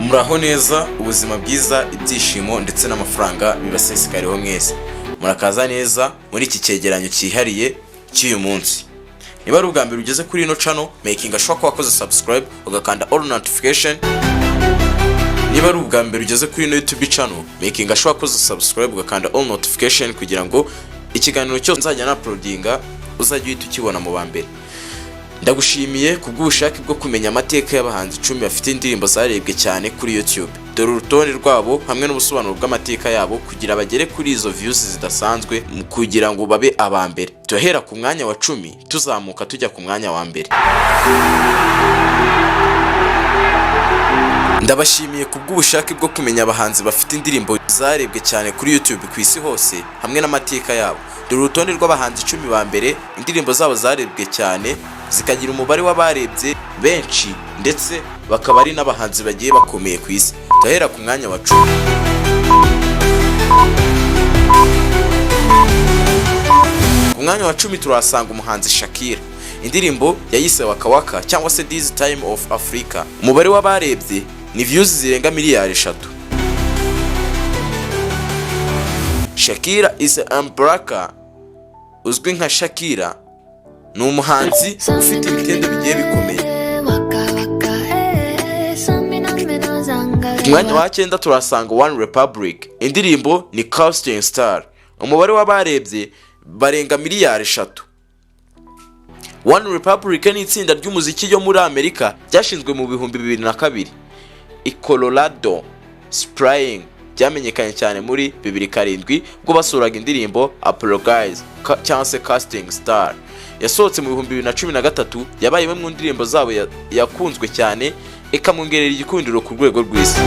muraho neza, ubuzima bwiza, ibyishimo ndetse n'amafaranga bibasesekariho mwese. Murakaza neza muri iki cyegeranyo cyihariye cy'uyu munsi. Niba ari ubwa mbere ugeze kuri ino channel, making sure ko wakoze subscribe ugakanda all notification. Niba ari ubwa mbere ugeze kuri ino YouTube channel, making sure ko wakoze subscribe ugakanda all notification kugira ngo ikiganiro cyose nzajya na uploadinga uzajye uhita ukibona mu bambere. Ndagushimiye kubw'ubushake bwo kumenya amateka y'abahanzi 10 bafite indirimbo zarebwe cyane kuri YouTube. Dore urutonde rwabo hamwe n'ubusobanuro bw'amateka yabo kugira bagere kuri izo views zidasanzwe kugira ngo babe abambere. Tuhera ku mwanya wa 10 tuzamuka tujya ku mwanya wa mbere. Ndabashimiye kubw'ubushake bwo kumenya abahanzi bafite indirimbo zarebwe cyane kuri YouTube ku isi hose hamwe n'amateka yabo. Dore urutonde rw'abahanzi 10 ba mbere indirimbo zabo zarebwe cyane zikagira umubare w'abarebye benshi ndetse bakaba ari n'abahanzi bagiye bakomeye ku isi. Tuhera ku mwanya wa 10. Ku mwanya wa 10 turasanga umuhanzi Shakira. Indirimbo yayise Waka Waka cyangwa se This Time of Africa. Umubare w'abarebye ni views zirenga miliyari 3. Shakira is Ambraka, uzwi nka Shakira, ni umuhanzi ufite ibitendo bigiye bikomeye. Mwanya wa 9 turasanga One Republic. Indirimbo ni Casting Star. Umubare w'abarebye barenga miliyari 3. One Republic ni itsinda ry'umuziki ryo muri Amerika ryashinzwe mu 2002 i Colorado Springs. Byamenyekanye cyane muri 2007 ubwo basuraga indirimbo Apologize cyangwa se Casting Star. Yasohotse mu 2013, yabaye imwe mu ndirimbo zabo yakunzwe cyane ikamwongerera igikundiro ku rwego rw'isi.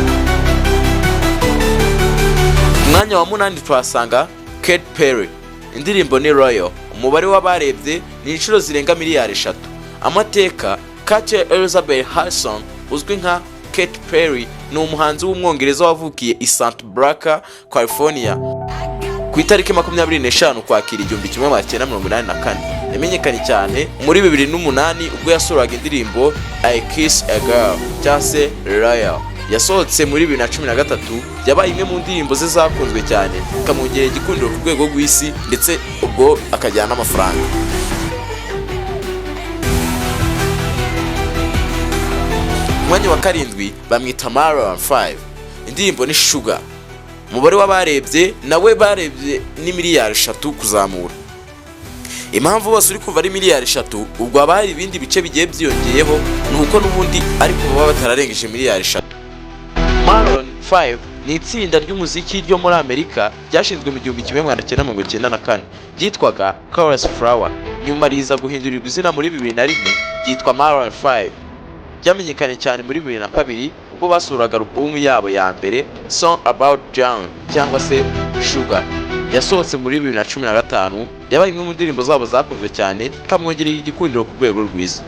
Mwanya wa 8 twasanga Katy Perry. Indirimbo ni Royal. Umubare w'abarebye ni inshuro zirenga miliyari 3. Amateka, Katy Elizabeth Harrison uzwi nka Katy Perry ni umuhanzi w'umwongereza wavukiye i Santa Barbara, California ku itariki 25 kwakira 1984. Yamenyekanye cyane muri 2008 ubwo yasuraga indirimbo I Kiss a Girl cyangwa se Royal. Yasohotse muri 2013, yabaye imwe mu ndirimbo ze zakunzwe cyane ikamwongerera igikundiro ku rwego rw'isi ndetse ubwo akajyana n'amafaranga. Mwanya wa 7 bamwita Maroon 5. Indirimbo ni Sugar. Umubare w'abarebye nawe barebye ni miliyari 3 kuzamura. Impamvu bose uri kumva ari miliyari 3 ubwo abari ibindi bice bigiye byiyongeyeho nuko nubundi ariko baba batararengeje miliyari 3. Maroon 5 ni itsinda ry'umuziki ryo muri Amerika ryashinzwe mu 1994 ryitwaga Chorus Flower. Nyuma riza guhindurirwa izina muri 2001 ryitwa Maroon 5. Byamenyekanye cyane muri 2002 ubwo basuraga album yabo ya mbere Song About John cyangwa se Sugar. Yasohotse muri 2015, yabaye imwe mu ndirimbo zabo zakunzwe cyane kamwongerera igikundiro ku rwego rwiza.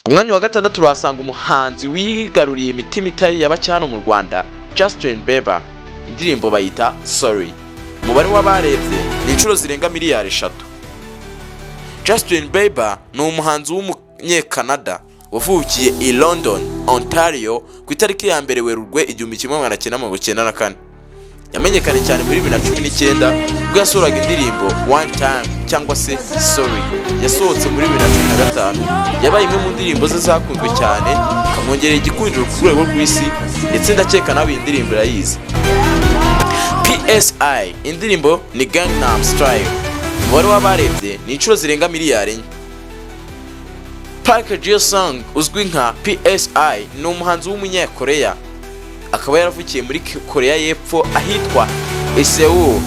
Umwanya wa 6 turasanga umuhanzi wigaruriye imitima itari y'abacyano mu Rwanda, Justin Bieber. Indirimbo bayita Sorry. Umubare w'abarebye ni inshuro zirenga miliyari 3. Justin Bieber ni umuhanzi w'umunye-Canada wavukiye i London, Ontario ku itariki ya mbere Werurwe 1994. Yamenyekanye cyane muri 2019 ubwo yasuraga indirimbo One Time cyangwa se Sorry. Yasohotse muri 2015, yabaye imwe mu ndirimbo ze zakunzwe cyane kamwongerera igikundiro ku rwego rw'isi ndetse ndakeka nawe indirimbo yayize. PSI. Indirimbo ni Gangnam Style. Umubare w'abarebye ni inshuro zirenga miliyari 4. Park Ji-sung uzwi nka PSI ni umuhanzi w'umunye-Korea, akaba yaravukiye muri Korea y'Epfo ahitwa Seoul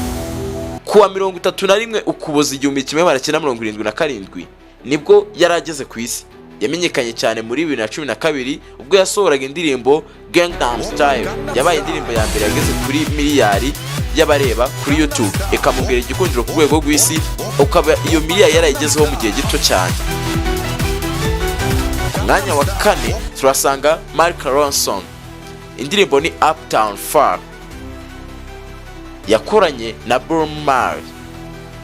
kuwa 31 Ukuboza 1977 nibwo yarageze ku isi. Yamenyekanye cyane muri 2012 ubwo yasohoraga indirimbo Gangnam Style. Yabaye indirimbo ya mbere yageze kuri miliyari y'abareba kuri YouTube ikamugera igikundiro ku rwego rw'isi, ukaba iyo miliyari yarayigezeho mu gihe gito cyane. Mwanya wa 4 turasanga Mark Ronson. Indirimbo ni Uptown Funk. Yakoranye na Burya.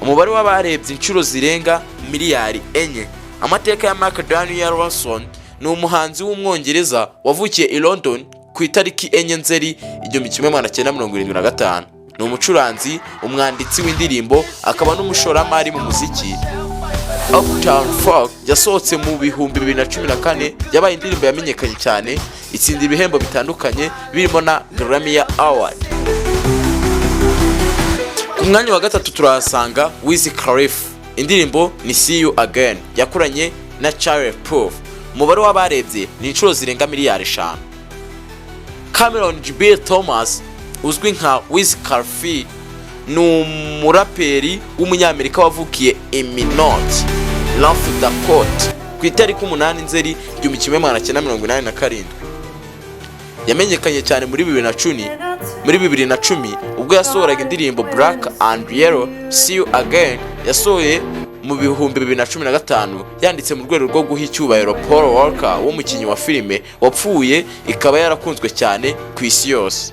Umubare w'abarebye inshuro zirenga miliyari 4. Amateka ya Mark Ronson ni umuhanzi w'umwongereza wavukiye i London ku itariki 4 Nzeri 1975. Ni umucuranzi, umwanditsi w'indirimbo, akaba n'umushoramari mu muziki. Uptown Funk yasohotse mu bihumbi 2014, yabaye indirimbo yamenyekanye cyane, itsinda ibihembo bitandukanye birimo na Grammy Award. Ku mwanya wa gatatu turahasanga Wiz Khalifa, indirimbo ni See You Again yakoranye na Charlie Puth. Umubare w'abarebye ni inshuro zirenga miliyari 5. Cameron J. Thomas uzwi nka Wiz Khalifa ni umuraperi w'umunyamerika wavukiye i Minot, North Dakota ku itariki 8 Nzeri 1987. Yamenyekanye cyane muri 2010 ubwo yasohoraga indirimbo Black and Yellow. See You Again yasohoye mu bihumbi 2015, yanditse mu rwego rwo guha icyubahiro Paul Walker w'umukinnyi wa filime wapfuye, ikaba yarakunzwe cyane ku isi yose.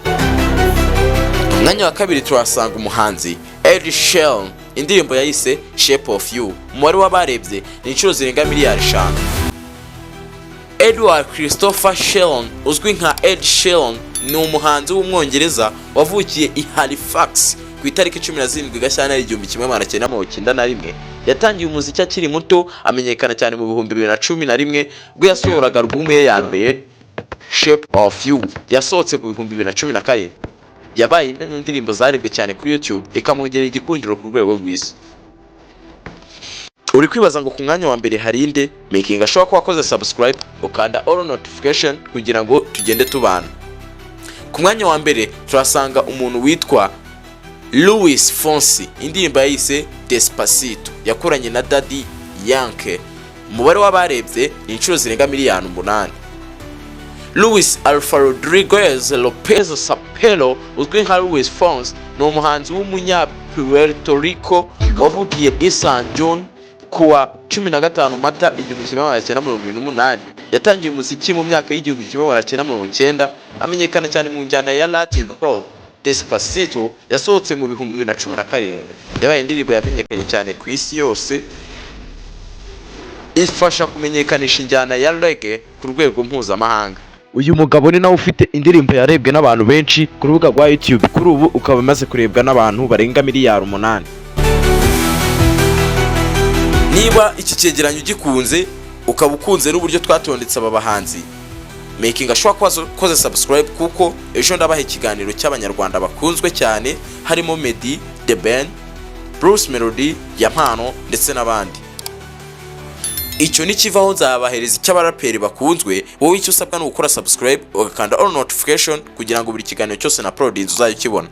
Mwanya wa kabiri turasanga umuhanzi Ed Sheeran, indirimbo yayise Shape of You. Umubare w'abarebye ni inshuro zirenga miliyari 5. Edward Christopher Sheeran uzwi nka Ed Sheeran ni umuhanzi w'umwongereza wavukiye i Halifax ku itariki 17 Gashyantare 1991. Yatangiye umuziki akiri muto, amenyekana cyane mu bihumbi 2011 ubwo yasohoraga album ye ya mbere Shape of You, yasohotse mu bihumbi 2014. Yabaye indirimbo zarebwe cyane kuri YouTube, ikamwongerera igikundiro ku rwego rw'isi. Uri kwibaza ngo ku mwanya wa mbere hari inde? Making ashobora kuba wakoze subscribe ukanda all notification kugira ngo tugende tubana. Ku mwanya wa mbere turasanga umuntu witwa Luis Fonsi, indirimbo yayise Despacito yakoranye na Daddy Yankee. Umubare w'abarebye ni inshuro zirenga miliyari 8. Luis Alfa Rodriguez Lopez Sapelo uzwi nka Luis Fonsi ni umuhanzi w'umunya Puerto Rico wavukiye i San John kuwa 15 Mata 1978. Yatangiye umuziki mu myaka y'1990, amenyekana cyane mu njyana ya Latin Rock. Despacito yasohotse mu bihumbi 2017, yabaye indirimbo yamenyekanye cyane ku isi yose, ifasha kumenyekanisha injyana ya reggae ku rwego mpuzamahanga. Uyu mugabo ni nawe ufite indirimbo yarebwe n'abantu benshi ku rubuga rwa YouTube, kuri ubu ukaba umaze kurebwa n'abantu barenga miliyari 8. Niba iki cyegeranyo gikunze, ukaba ukunze n'uburyo twatondetse aba bahanzi, making ashobora koze subscribe kuko ejo ndabaha ikiganiro cy'abanyarwanda bakunzwe cyane, harimo Meddy, The Ben, Bruce Melody, Yampano ndetse n'abandi. Icyo nikivaho nzabahereza icy'abaraperi bakunzwe. Wowe icyo usabwa ni gukora subscribe ugakanda all notification kugira ngo buri kiganiro cyose na uploadinze uzayikibona.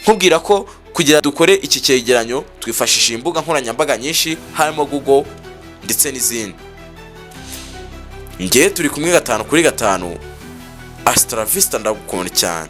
Nkubwira ko kugira dukore iki cyegeranyo twifashisha imbuga nkoranyambaga nyinshi, harimo Google ndetse n'izindi. Ngiye turi kumwe 5 kuri 5. Hasta la vista, ndagukunda cyane.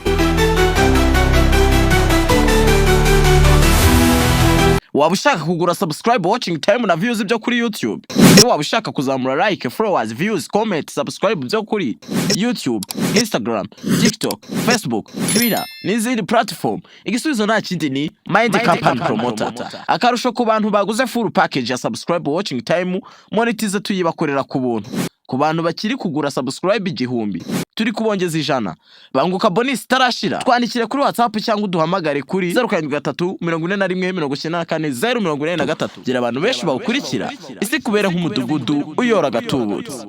Waba ushaka kugura subscribe, watching time na views byo kuri YouTube? Niba waba ushaka kuzamura like, followers, views, comment, subscribe byo kuri YouTube, Instagram, TikTok, Facebook, Twitter n'izindi platform, igisubizo nta kindi ni Mind Company Promoter. Akarusho ku bantu baguze full package ya subscribe, watching time, monetize tuyibakorera ku buntu. Ku bantu bakiri kugura subscribe 1000 turi kubongeza 100, banguka bonus tarashira. Twandikire kuri WhatsApp cyangwa uduhamagare kuri 0734944043. Gira abantu benshi bawukurikira, isi kubera nk'umudugudu uyora gatubutse.